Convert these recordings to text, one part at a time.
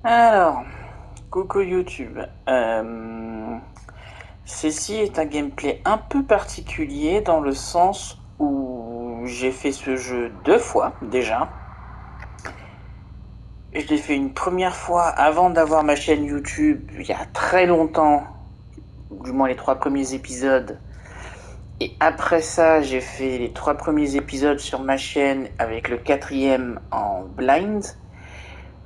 Alors, coucou YouTube. Ceci est un gameplay un peu particulier dans le sens où j'ai fait ce jeu deux fois déjà. Je l'ai fait une première fois avant d'avoir ma chaîne YouTube il y a très longtemps, du moins les trois premiers épisodes. Et après ça, j'ai fait les trois premiers épisodes sur ma chaîne avec le quatrième en blind.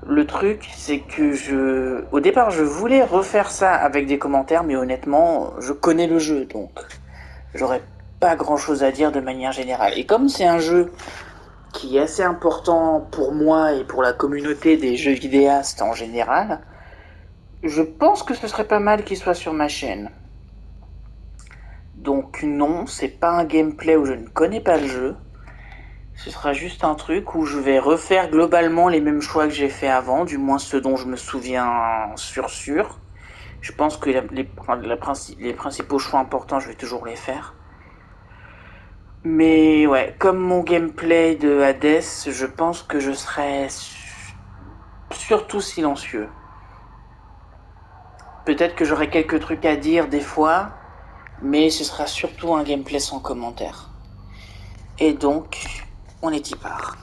Le truc, c'est que au départ, je voulais refaire ça avec des commentaires, mais honnêtement, je connais le jeu, donc j'aurais pas grand chose à dire de manière générale. Et comme c'est un jeu qui est assez important pour moi et pour la communauté des jeux vidéastes en général, je pense que ce serait pas mal qu'il soit sur ma chaîne. Donc non, c'est pas un gameplay où je ne connais pas le jeu. Ce sera juste un truc où je vais refaire globalement les mêmes choix que j'ai fait avant, du moins ceux dont je me souviens sûr. Je pense que les principaux choix importants, je vais toujours les faire. Mais ouais, comme mon gameplay de Hades, je pense que je serai surtout silencieux. Peut-être que j'aurai quelques trucs à dire des fois, mais ce sera surtout un gameplay sans commentaire. Et donc, on est y part.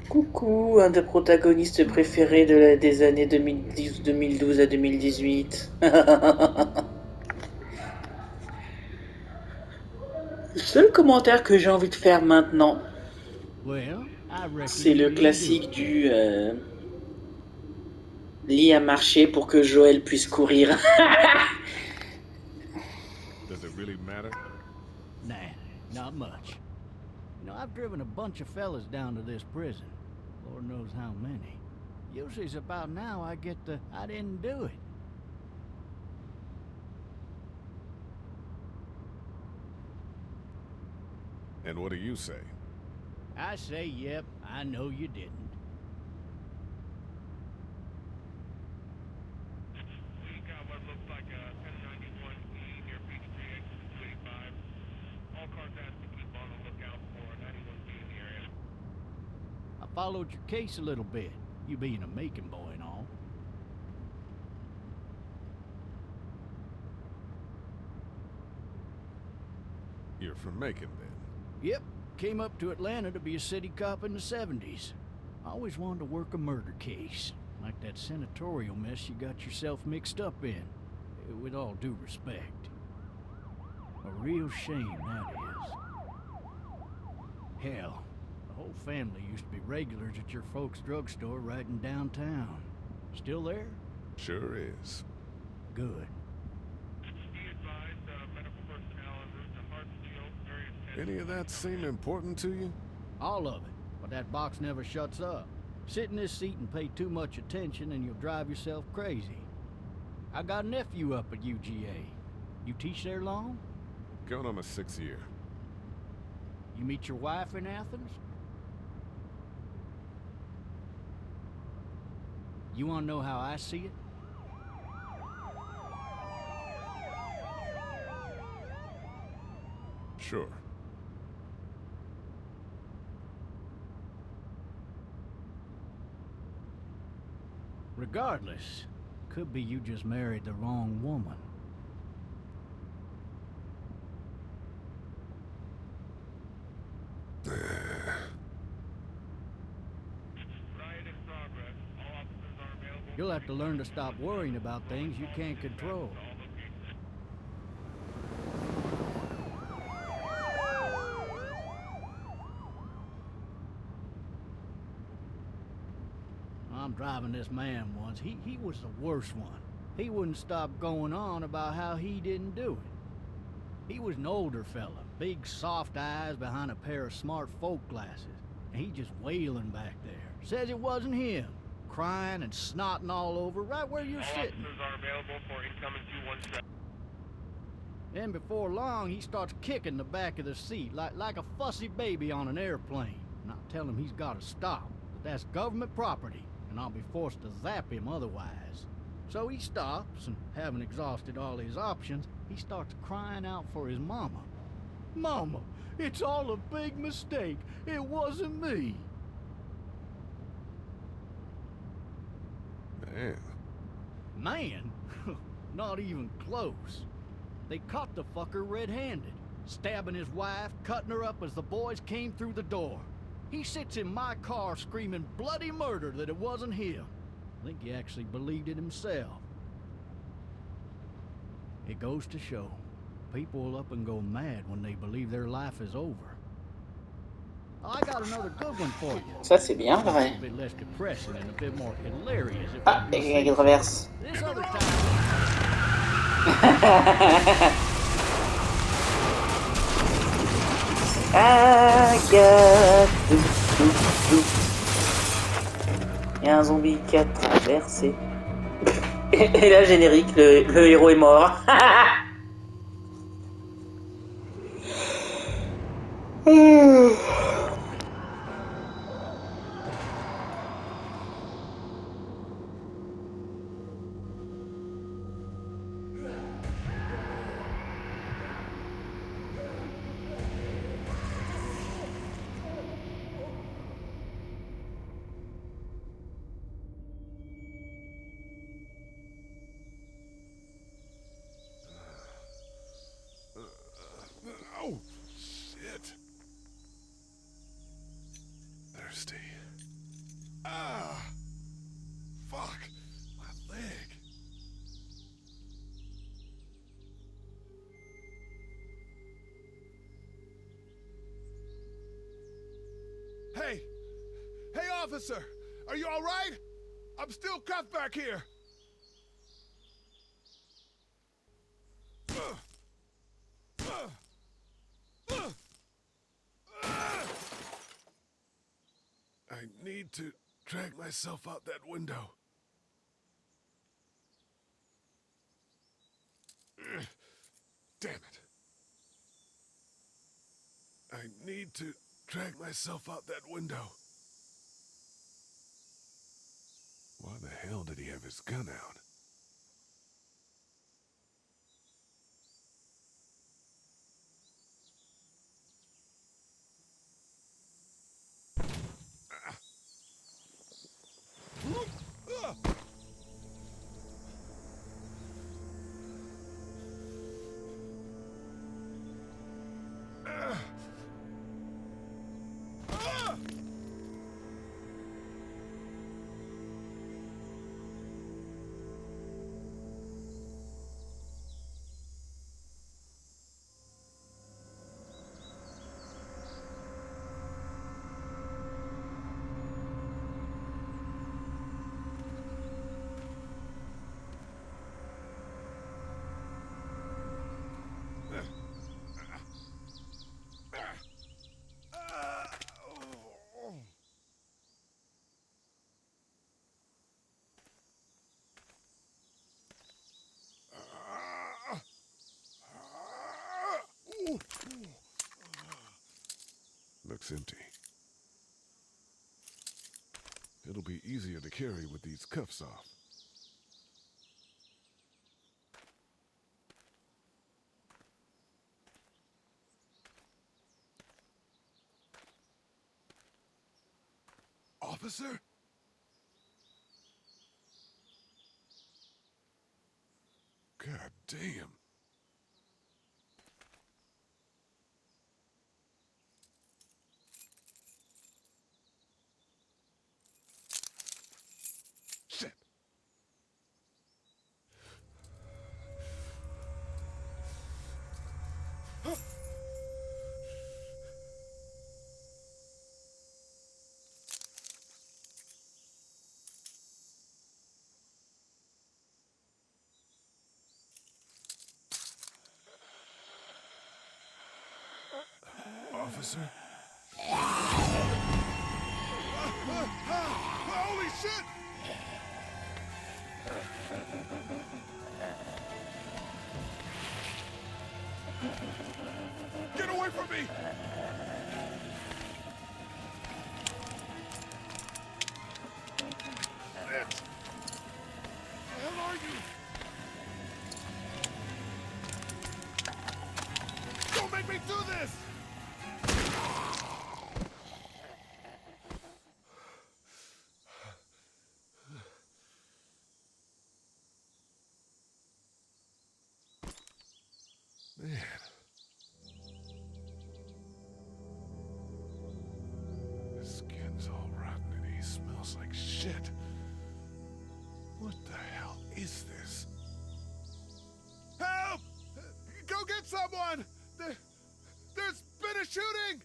Coucou, un des protagonistes préférés des années 2012 à 2018. Le seul commentaire que j'ai envie de faire maintenant, Well, I reckon c'est you le didn't do classique it. du lit à marcher pour que Joël puisse courir. Does it really matter? Nah, not much. I've driven a bunch of fellas down to this prison. Lord knows how many. Usually it's about now I get the I didn't do it. And what do you say? I say, yep, I know you didn't. We got what looks like a 1091E near Peachtree exit 285. All cars asked to keep on the lookout for 91B in the area. I followed your case a little bit, you being a Macon boy and all. You're from Macon, then. Yep, came up to Atlanta to be a city cop in the 70s. I always wanted to work a murder case, like that senatorial mess you got yourself mixed up in, with all due respect. A real shame, that is. Hell, the whole family used to be regulars at your folks' drugstore right in downtown. Still there? Sure is. Good. Be advised, medical personnel en route to Hartsfield, various Any of that seem important to you? All of it, but that box never shuts up. Sit in this seat and pay too much attention and you'll drive yourself crazy. I got a nephew up at UGA. You teach there long? Going on my 6th year. You meet your wife in Athens? You want to know how I see it? Sure. Regardless, could be you just married the wrong woman. You'll have to learn to stop worrying about things you can't control. I'm driving this man once. He was the worst one. He wouldn't stop going on about how he didn't do it. He was an older fella, big soft eyes behind a pair of smart folk glasses, and he just wailing back there. Says it wasn't him, crying and snotting all over right where you're sitting. Officers are available for incoming 217. Then before long, he starts kicking the back of the seat like a fussy baby on an airplane. And I tell him he's got to stop, that that's government property, and I'll be forced to zap him otherwise. So he stops, and having exhausted all his options, he starts crying out for his mama. Mama, it's all a big mistake. It wasn't me. Man, Man? Not even close. They caught the fucker red-handed, stabbing his wife, cutting her up as the boys came through the door. He sits in my car screaming bloody murder that it wasn't him. I think he actually believed it himself. It goes to show, people will up and go mad when they believe their life is over. I got another good one for you. Ça, c'est bien vrai. A bit less depressing and a bit more hilarious. If Ah, I do il y a say quelqu'un qui so. traverse. This other time. Agathe. Il y a un zombie qui a traversé. Et là, générique, le héros est mort. oh, shit. Thirsty. Ah, fuck, my leg. Hey, hey, officer, are you all right? I'm still cuffed back here. I need to drag myself out that window. Damn it. I need to drag myself out that window. Why the hell did he have his gun out? Looks empty. It'll be easier to carry with these cuffs off. Officer? God damn. Shit. officer. Holy shit! Get away from me! Shit! Where the hell are you? Don't make me do this! Man. His skin's all rotten and he smells like shit. What the hell is this? Help! Go get someone! There's been a shooting!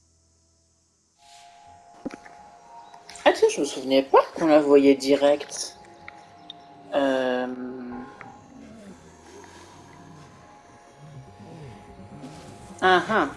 Ah tiens, je me souvenais pas qu'on la voyait direct. Ah ah.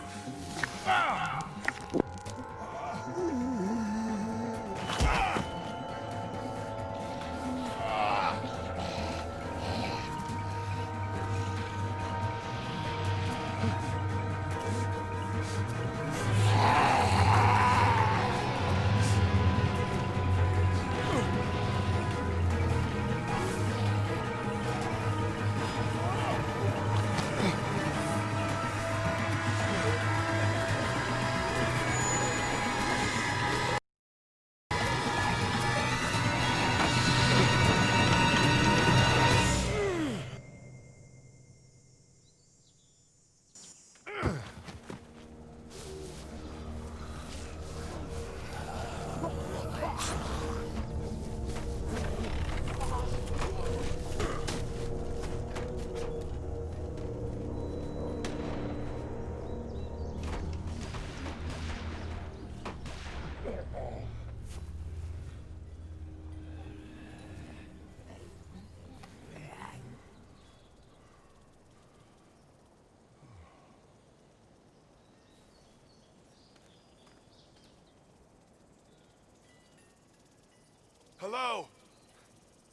Hello?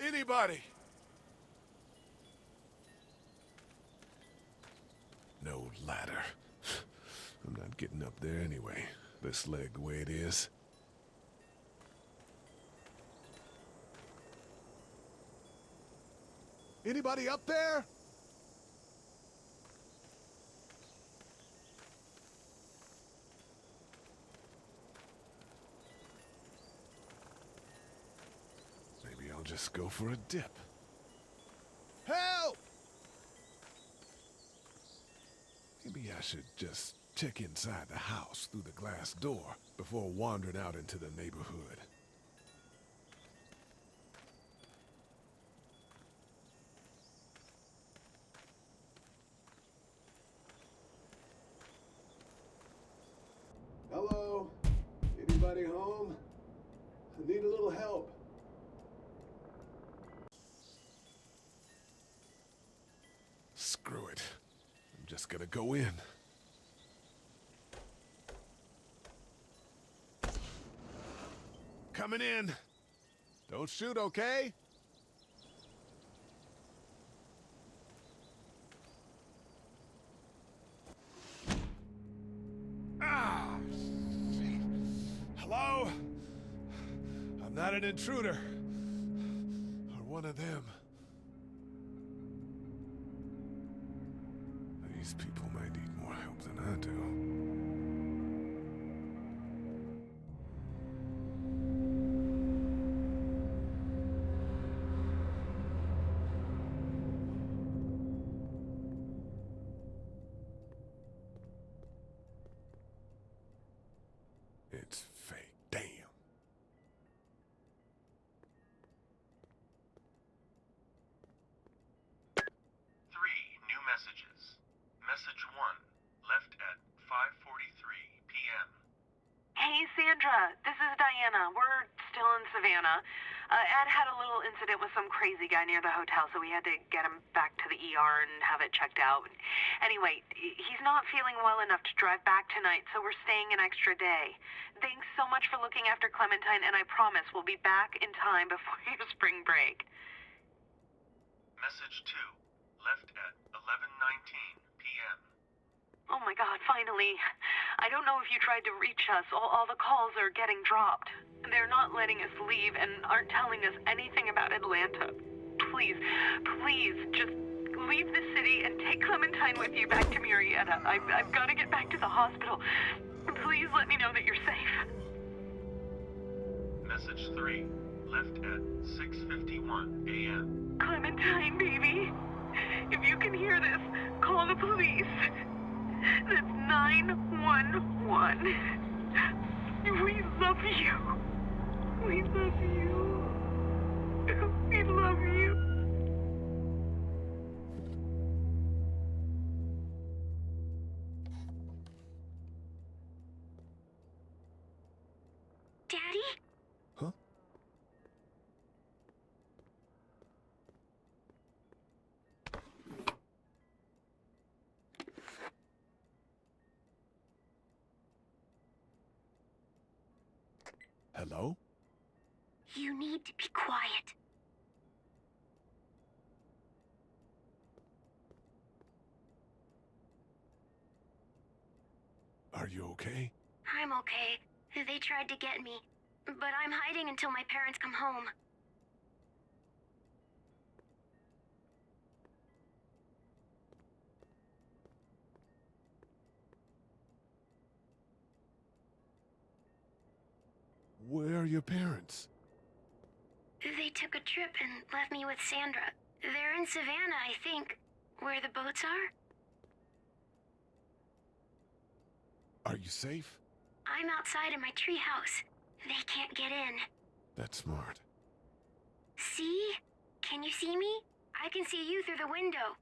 Anybody? No ladder. I'm not getting up there anyway. This leg the way it is. Anybody up there? Maybe I'll just go for a dip. Help! Maybe I should just check inside the house through the glass door before wandering out into the neighborhood. Hello? Anybody home? I need a little help. Screw it. I'm just gonna go in. Coming in. Don't shoot, okay? Ah! Shit. Hello? I'm not an intruder. Or one of them. These people might need more help than I do. It's fake. Damn. 3 new messages. Message 1, left at 5:43 p.m. Hey, Sandra. This is Diana. We're still in Savannah. Ed had a little incident with some crazy guy near the hotel, so we had to get him back to the ER and have it checked out. Anyway, he's not feeling well enough to drive back tonight, so we're staying an extra day. Thanks so much for looking after Clementine, and I promise we'll be back in time before your spring break. Message 2, left at 11:19 p.m. Oh my God, finally. I don't know if you tried to reach us. All the calls are getting dropped. They're not letting us leave and aren't telling us anything about Atlanta. Please, just leave the city and take Clementine with you back to Murrieta. I've got to get back to the hospital. Please let me know that you're safe. Message 3, left at 6:51 a.m. Clementine, baby. If you can hear this, call the police. That's 911. We love you. We love you. We love you. Daddy? Huh? Hello? You need to be quiet. Are you okay? I'm okay. They tried to get me, but I'm hiding until my parents come home. Where are your parents? They took a trip and left me with Sandra. They're in Savannah, I think, where the boats are. Are you safe? I'm outside in my treehouse. They can't get in. That's smart. See? Can you see me? I can see you through the window.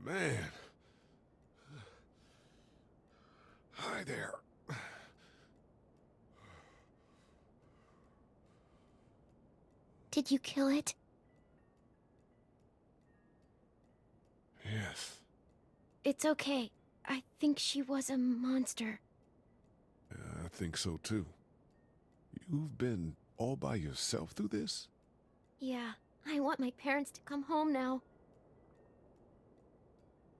Man. Hi there. Did you kill it? Yes. It's okay. I think she was a monster. I think so too. You've been all by yourself through this? Yeah, I want my parents to come home now.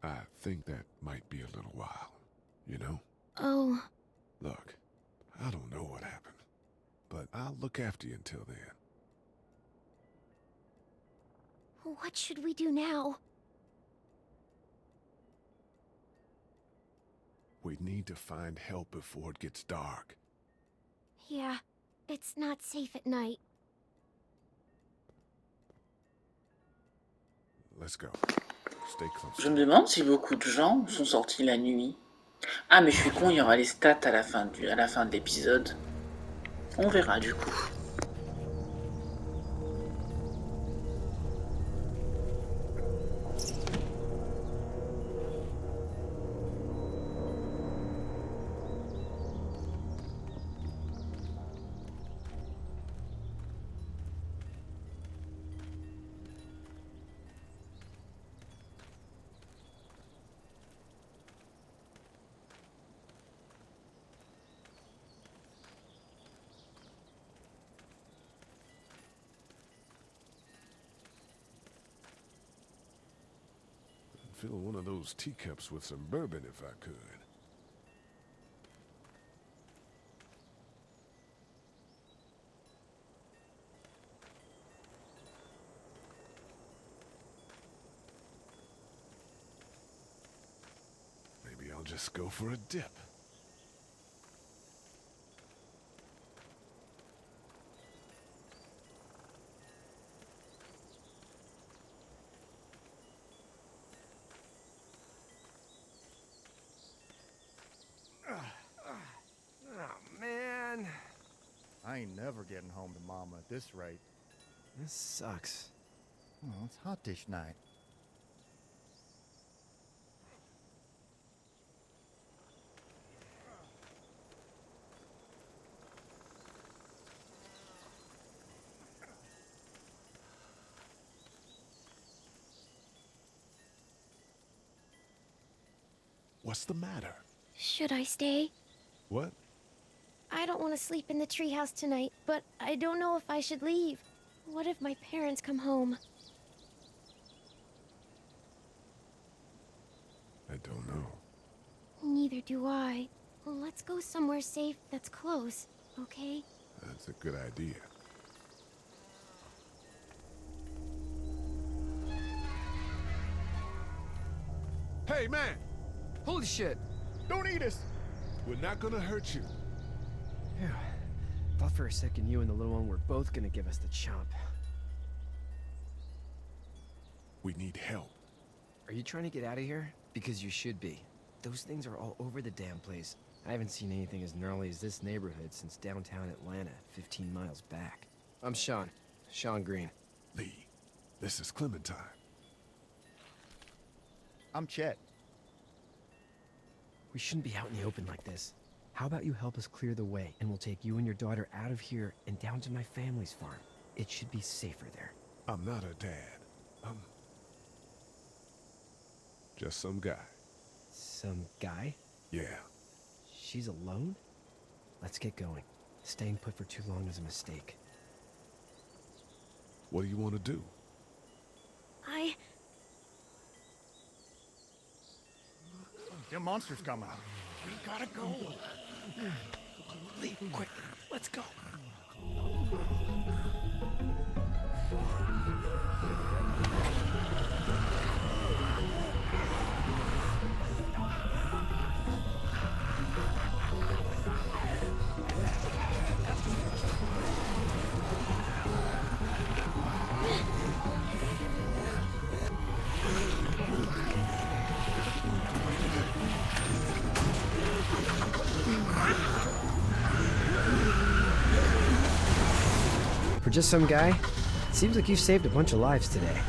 I think that might be a little while, you know? Oh, Look, I don't know what happened, but I'll look after you until then. what should we do now? We need to find help before it gets dark. Yeah, it's not safe at night. Let's go. Stay close. Je me demande si beaucoup de gens sont sortis la nuit. Ah, mais je suis con, il y aura les stats à la fin de l'épisode. On verra du coup. fill one of those teacups with some bourbon if I could. Maybe I'll just go for a dip. Oh, man. I ain't never getting home to Mama at this rate. This sucks. Oh, it's hot dish night. What's the matter? Should I stay? What? I don't want to sleep in the treehouse tonight, but I don't know if I should leave. What if my parents come home? I don't know. Neither do I. Let's go somewhere safe that's close, okay? That's a good idea. Hey, man! Holy shit! Don't eat us! We're not gonna hurt you. Phew. Thought for a second you and the little one were both gonna give us the chomp. We need help. Are you trying to get out of here? Because you should be. Those things are all over the damn place. I haven't seen anything as gnarly as this neighborhood since downtown Atlanta, 15 miles back. I'm Sean. Sean Green. Lee, this is Clementine. I'm Chet. We shouldn't be out in the open like this. How about you help us clear the way, and we'll take you and your daughter out of here and down to my family's farm. It should be safer there. I'm not her dad. I'm just some guy. Some guy? Yeah. She's alone? Let's get going. Staying put for too long is a mistake. What do you want to do? Them monsters coming. We gotta go. Lee, quick, let's go. For just some guy, it seems like you've saved a bunch of lives today.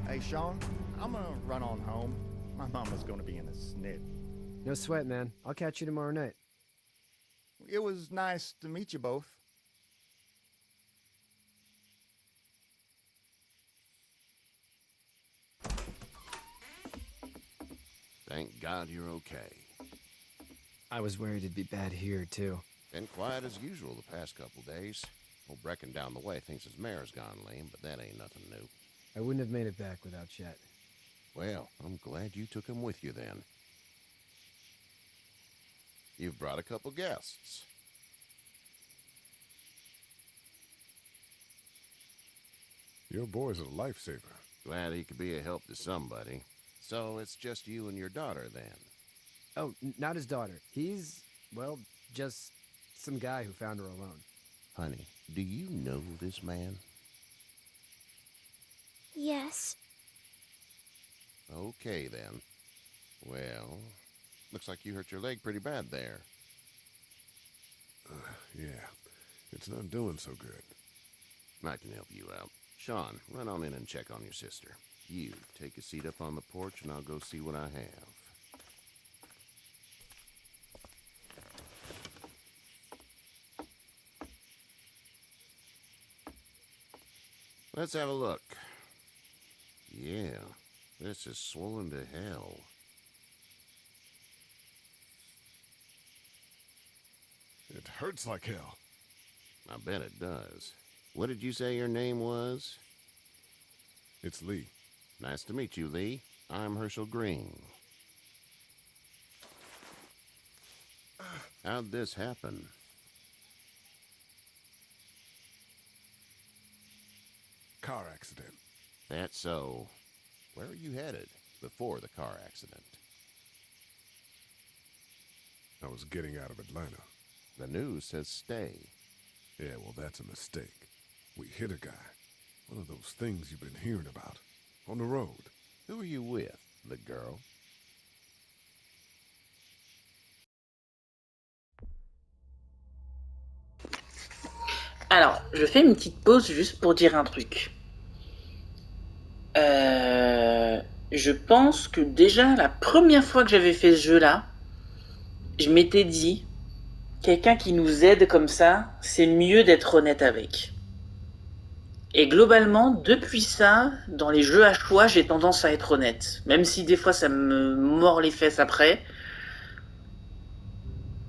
Hey, Sean, I'm gonna run on home. My mama's gonna be in a snit. No sweat, man. I'll catch you tomorrow night. It was nice to meet you both. Thank God you're okay. I was worried it'd be bad here, too. Been quiet as usual the past couple days. Old Brecken down the way thinks his mare's gone lame, but that ain't nothing new. I wouldn't have made it back without Chet. Well, I'm glad you took him with you then. You've brought a couple guests. Your boy's a lifesaver. Glad he could be a help to somebody. So it's just you and your daughter then? Oh, not his daughter. He's, well, just some guy who found her alone. Honey, do you know this man? Yes. Okay then. Well, Looks like you hurt your leg pretty bad there. Yeah. It's not doing so good. I can help you out. Sean, run on in and check on your sister. You, take a seat up on the porch and I'll go see what I have. Let's have a look. Yeah, this is swollen to hell. It hurts like hell. I bet it does. What did you say your name was? It's Lee. Nice to meet you, Lee. I'm Herschel Green. How'd this happen? Car accident. That's so. Where are you headed before the car accident? I was getting out of Atlanta. The news says stay. Yeah, well, that's a mistake. We hit a guy. One of those things you've been hearing about. On the road. Who are you with? The girl? Alors, je fais une petite pause juste pour dire un truc. Je pense que déjà, la première fois que j'avais fait ce jeu-là, je m'étais dit, quelqu'un qui nous aide comme ça, c'est mieux d'être honnête avec. Et globalement, depuis ça, dans les jeux à choix, j'ai tendance à être honnête. Même si des fois ça me mord les fesses après.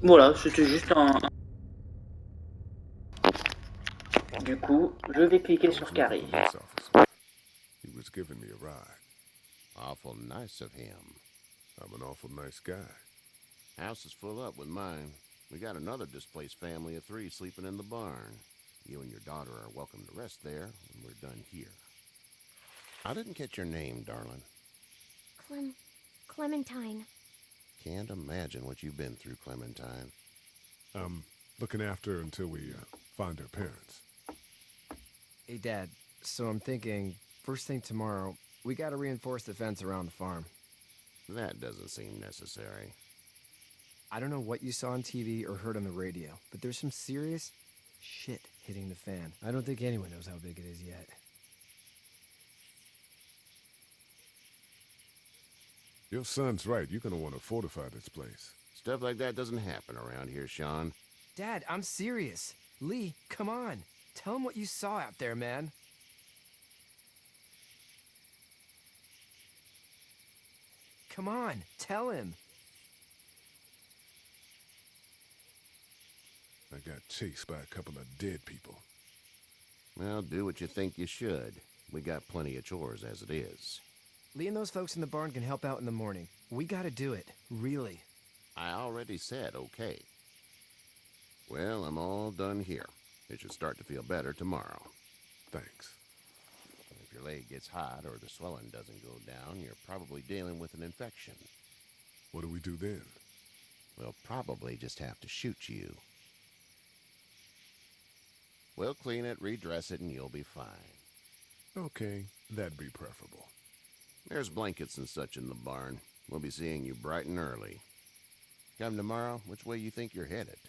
Voilà, c'était juste un... Du coup, je vais cliquer sur carré. He was giving me a ride. Awful nice of him. I'm an awful nice guy. House is full up with mine. We got another displaced family of 3 sleeping in the barn. You and your daughter are welcome to rest there when we're done here. I didn't catch your name, darling. Clementine. Can't imagine what you've been through, Clementine. I'm looking after her until we find her parents. Hey, Dad, so I'm thinking, first thing tomorrow, we gotta reinforce the fence around the farm. That doesn't seem necessary. I don't know what you saw on TV or heard on the radio, but there's some serious shit hitting the fan. I don't think anyone knows how big it is yet. Your son's right. You're gonna want to fortify this place. Stuff like that doesn't happen around here, Sean. Dad, I'm serious. Lee, come on. Tell him what you saw out there, man. Come on, tell him. I got chased by a couple of dead people. Well, do what you think you should. We got plenty of chores as it is. Lee and those folks in the barn can help out in the morning. We gotta do it, really. I already said okay. Well, I'm all done here. It should start to feel better tomorrow. Thanks. If your leg gets hot or the swelling doesn't go down, you're probably dealing with an infection. What do we do then? We'll probably just have to shoot you. We'll clean it, redress it, and you'll be fine. Okay, that'd be preferable. There's blankets and such in the barn. We'll be seeing you bright and early. Come tomorrow, which way you think you're headed?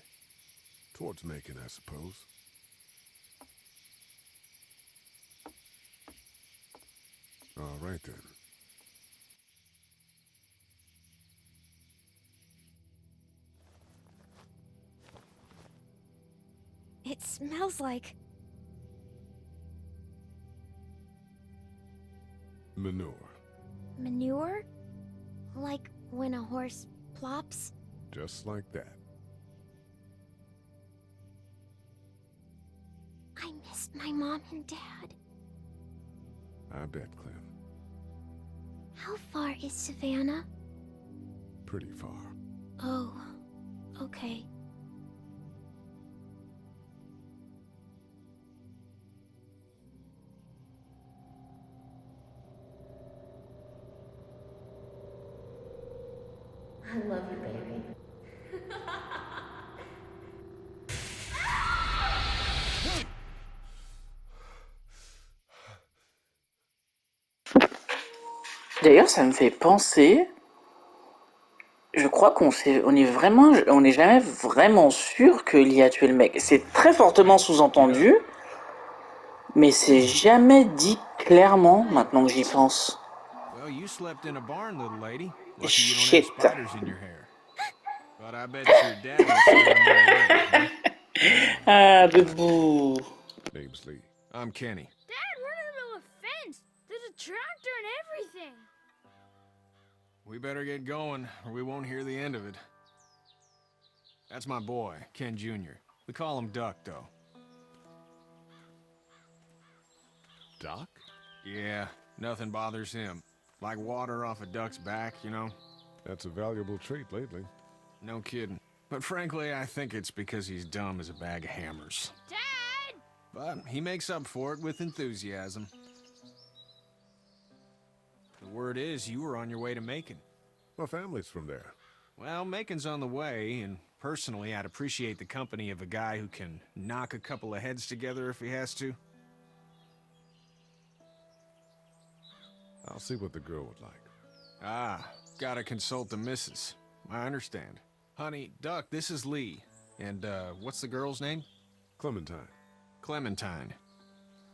Towards Macon, I suppose. All right, then. It smells like... Manure. manure? Like when a horse plops? Just like that. I miss my mom and dad. I bet, Clem. How far is Savannah? Pretty far. Oh, okay. I love you, baby. D'ailleurs, ça me fait penser, Je crois on n'est jamais vraiment sûr qu'il y a tué le mec. C'est très fortement sous-entendu, mais c'est jamais dit clairement maintenant que j'y pense. Well, you slept in a barn, little lady. Lucky you don't have Shit. spiders in your hair. But I bet your daddy's scaring them away, huh? Ah, debout. Name's Lee. I'm Kenny. Dad, we're in the middle of a fence. There's a tractor and everything. We better get going, or we won't hear the end of it. That's my boy, Ken Jr. We call him Duck, though. Doc? Yeah, nothing bothers him. Like water off a duck's back, you know? That's a valuable trait lately. No kidding. But frankly, I think it's because he's dumb as a bag of hammers. Dad! But he makes up for it with enthusiasm. The word is you were on your way to Macon. My family's from there. Well, Macon's on the way, and personally, I'd appreciate the company of a guy who can knock a couple of heads together if he has to. I'll see what the girl would like. Ah, gotta consult the missus. I understand. Honey, Duck, this is Lee. And, what's the girl's name? Clementine. Clementine.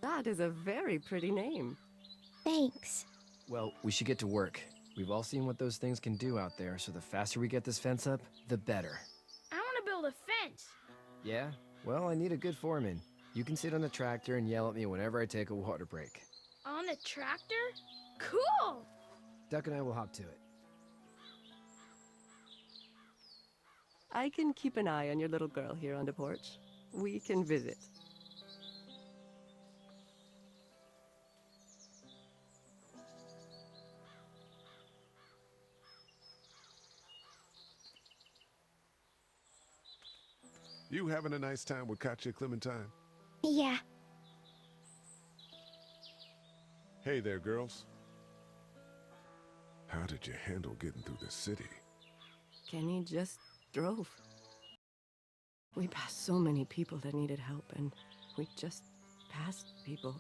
That is a very pretty name. Thanks. Well, we should get to work. We've all seen what those things can do out there, so the faster we get this fence up, the better. I want to build a fence. Yeah? Well, I need a good foreman. You can sit on the tractor and yell at me whenever I take a water break. On the tractor? Cool! Duck and I will hop to it. I can keep an eye on your little girl here on the porch. We can visit. You having a nice time with Katya, Clementine? Yeah. Hey there, girls. How did you handle getting through the city? Kenny just drove. We passed so many people that needed help, and we just passed people.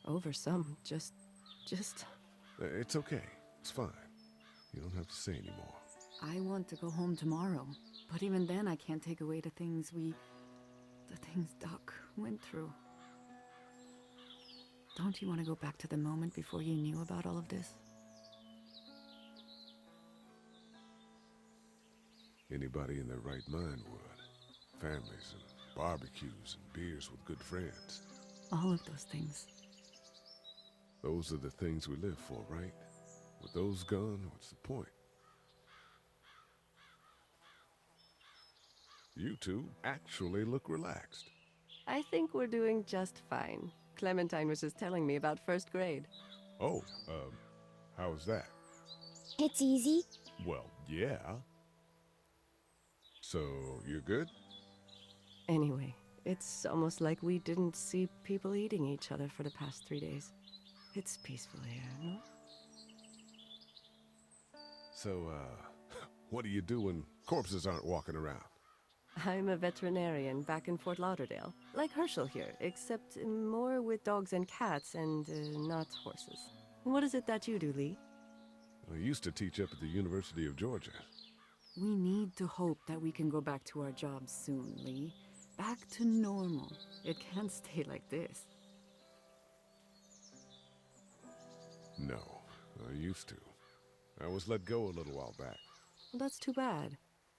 Over some, just... It's okay. It's fine. You don't have to say anymore. I want to go home tomorrow, but even then I can't take away the things Doc went through. Don't you want to go back to the moment before you knew about all of this? Anybody in their right mind would. Families and barbecues and beers with good friends. All of those things. Those are the things we live for, right? With those gone, what's the point? You two actually look relaxed. I think we're doing just fine. Clementine was just telling me about first grade. Oh, how was that? It's easy. Well, yeah. So, you're good? Anyway, it's almost like we didn't see people eating each other for the past 3 days. It's peaceful here, no? So, what do you do when corpses aren't walking around? I'm a veterinarian back in Fort Lauderdale, like Herschel here, except more with dogs and cats and not horses. What is it that you do, Lee? I used to teach up at the University of Georgia. We need to hope that we can go back to our jobs soon, Lee. Back to normal. It can't stay like this. No, I used to. I was let go a little while back. Well, that's too bad.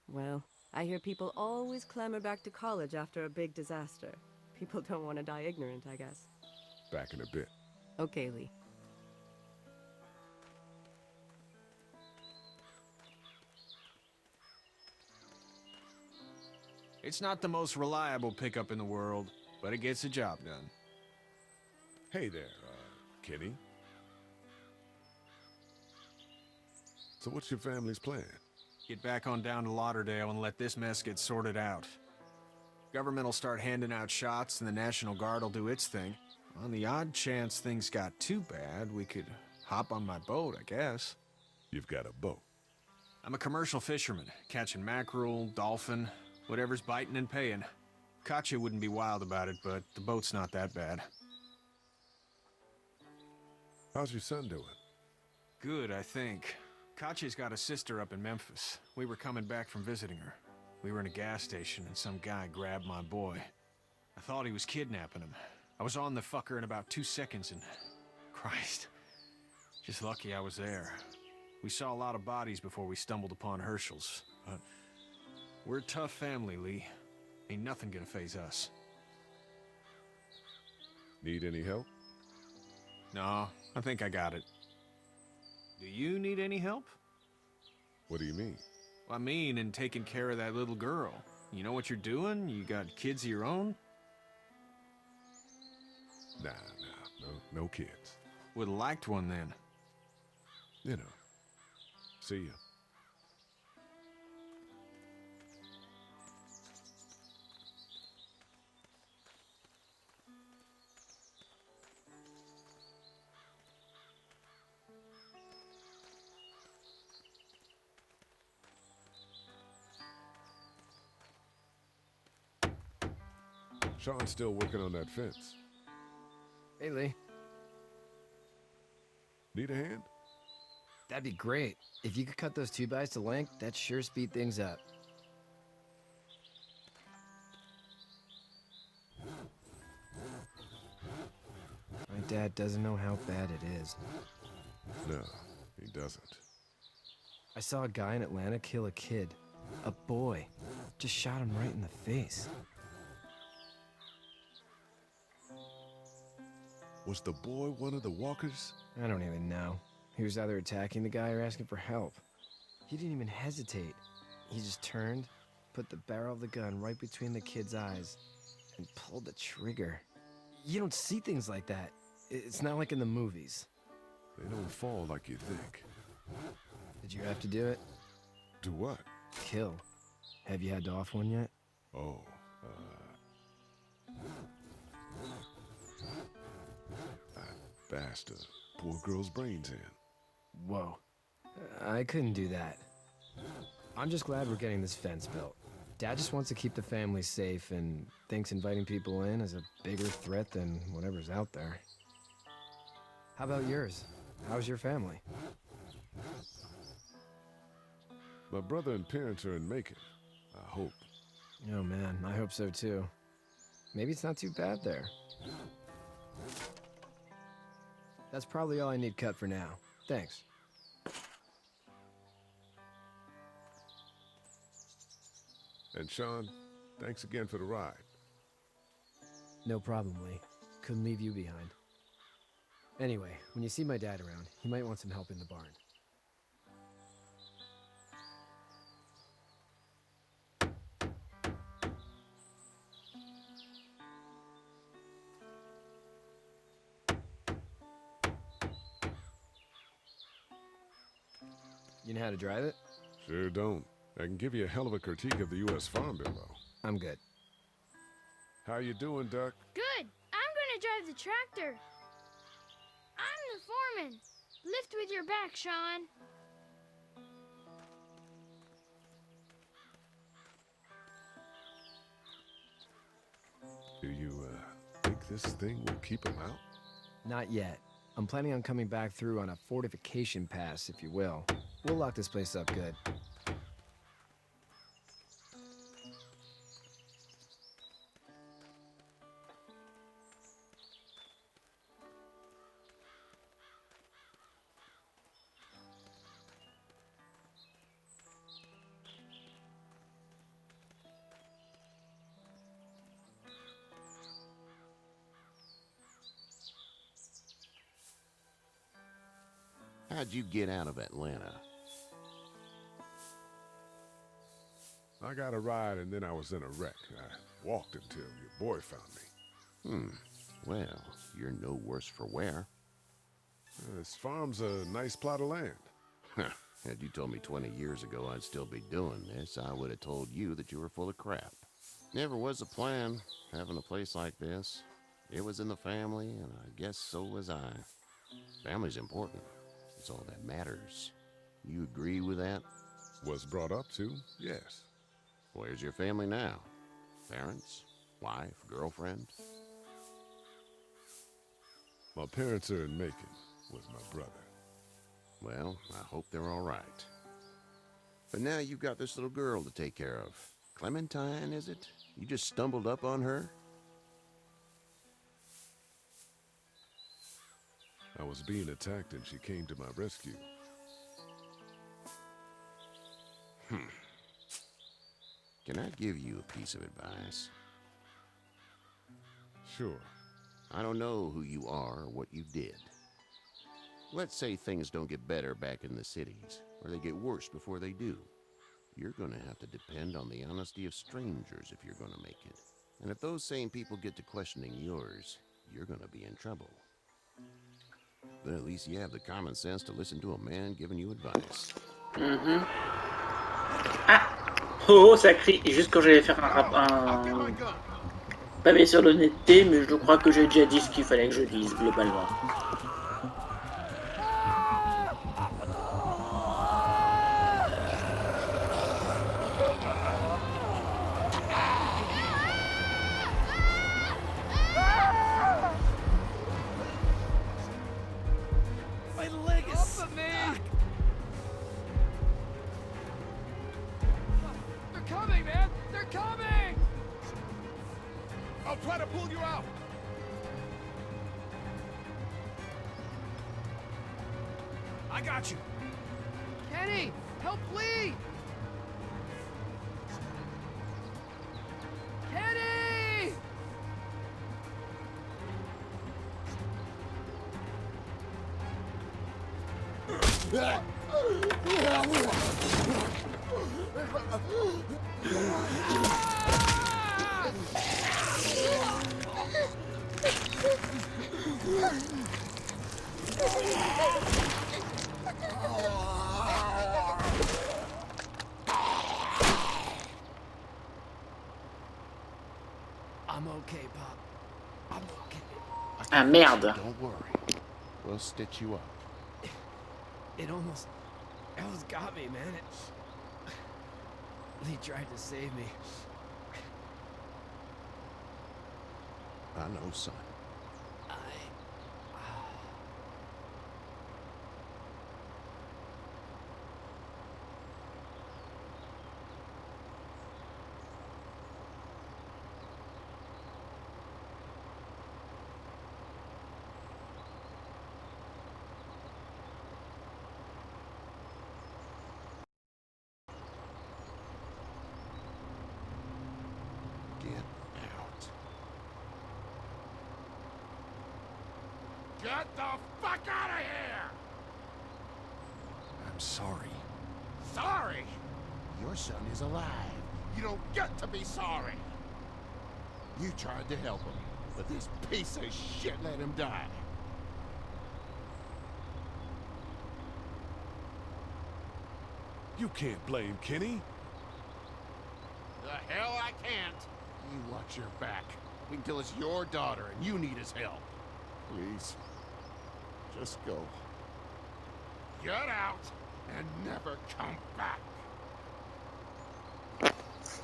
Well, I hear people always clamor back to college after a big disaster. People don't want to die ignorant, I guess. Back in a bit. Okay, Lee. It's not the most reliable pickup in the world, but it gets the job done. Hey there, Kenny. So what's your family's plan? Get back on down to Lauderdale and let this mess get sorted out. Government will start handing out shots and the National Guard will do its thing. On the odd chance things got too bad, we could hop on my boat, I guess. You've got a boat. I'm a commercial fisherman, catching mackerel, dolphin, whatever's biting and paying. Katya wouldn't be wild about it, but the boat's not that bad. How's your son doing? Good, I think. Katya's got a sister up in Memphis. We were coming back from visiting her. We were in a gas station and some guy grabbed my boy. I thought he was kidnapping him. I was on the fucker in about 2 seconds and... Christ. Just lucky I was there. We saw a lot of bodies before we stumbled upon Herschel's, but... We're a tough family, Lee. Ain't nothing gonna faze us. Need any help? No, I think I got it. Do you need any help? What do you mean? I mean, in taking care of that little girl. You know what you're doing? You got kids of your own? Nah, no kids. Would've liked one then. You know. See ya. Sean's still working on that fence. Hey, Lee. Need a hand? That'd be great. If you could cut those 2x to length, that'd sure speed things up. My dad doesn't know how bad it is. No, he doesn't. I saw a guy in Atlanta kill a kid. A boy. Just shot him right in the face. Was the boy one of the walkers? I don't even know. He was either attacking the guy or asking for help. He didn't even hesitate. He just turned, put the barrel of the gun right between the kid's eyes, and pulled the trigger. You don't see things like that. It's not like in the movies. They don't fall like you think. Did you have to do it? Do what? Kill. Have you had to off one yet? Oh, I bashed a poor girl's brains in. Whoa. I couldn't do that. I'm just glad we're getting this fence built. Dad just wants to keep the family safe and thinks inviting people in is a bigger threat than whatever's out there. How about yours? How's your family? My brother and parents are in Macon. I hope. Oh man, I hope so too. Maybe it's not too bad there. That's probably all I need cut for now. Thanks. And Sean, thanks again for the ride. No problem, Lee. Couldn't leave you behind. Anyway, when you see my dad around, he might want some help in the barn. You know how to drive it? Sure don't. I can give you a hell of a critique of the U.S. Farm Bill, though. I'm good. How you doing, Duck? Good. I'm gonna drive the tractor. I'm the foreman. Lift with your back, Sean. Do you, think this thing will keep him out? Not yet. I'm planning on coming back through on a fortification pass, if you will. We'll lock this place up good. How'd you get out of Atlanta? I got a ride and then I was in a wreck. I walked until your boy found me. Well, you're no worse for wear. This farm's a nice plot of land. Had you told me 20 years ago I'd still be doing this, I would have told you that you were full of crap. Never was a plan, having a place like this. It was in the family, and I guess so was I. Family's important. It's all that matters. You agree with that? Was brought up to, yes. Where's your family now? Parents? Wife? Girlfriend? My parents are in Macon with my brother. Well, I hope they're all right. But now you've got this little girl to take care of. Clementine, is it? You just stumbled up on her? I was being attacked and she came to my rescue. Can I give you a piece of advice? Sure. I don't know who you are or what you did. Let's say things don't get better back in the cities, or they get worse before they do. You're gonna have to depend on the honesty of strangers if you're gonna make it. And if those same people get to questioning yours, you're gonna be in trouble. But at least you have the common sense to listen to a man giving you advice. Ah! Oh, ça crie juste quand j'allais faire un pavé sur l'honnêteté, mais je crois que j'ai déjà dit ce qu'il fallait que je dise, globalement. I got you. Kenny, help Lee! Kenny! I'm okay, Pop. I'm okay. Ah merde. Don't worry. We'll stitch you up. It almost got me, man. Lee tried to save me. I know, son. Get the fuck out of here! I'm sorry. Sorry? Your son is alive. You don't get to be sorry. You tried to help him, but this piece of shit let him die. You can't blame Kenny. The hell I can't. You watch your back. Wait until it's your daughter and you need his help. Please. Just go. Get out and never come back.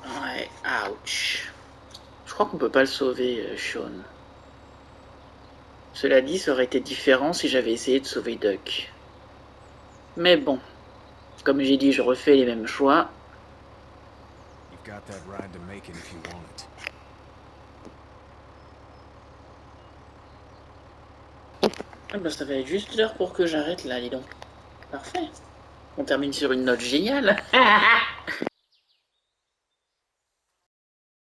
Ouais, ouch. Je crois qu'on peut pas le sauver, Sean. Cela dit, ça aurait été différent si j'avais essayé de sauver Duck. Mais bon, comme j'ai dit, je refais les mêmes choix. You've got that ride to make it if you want it. Ah bah ça va être juste l'heure pour que j'arrête là, dis donc. Parfait. On termine sur une note géniale.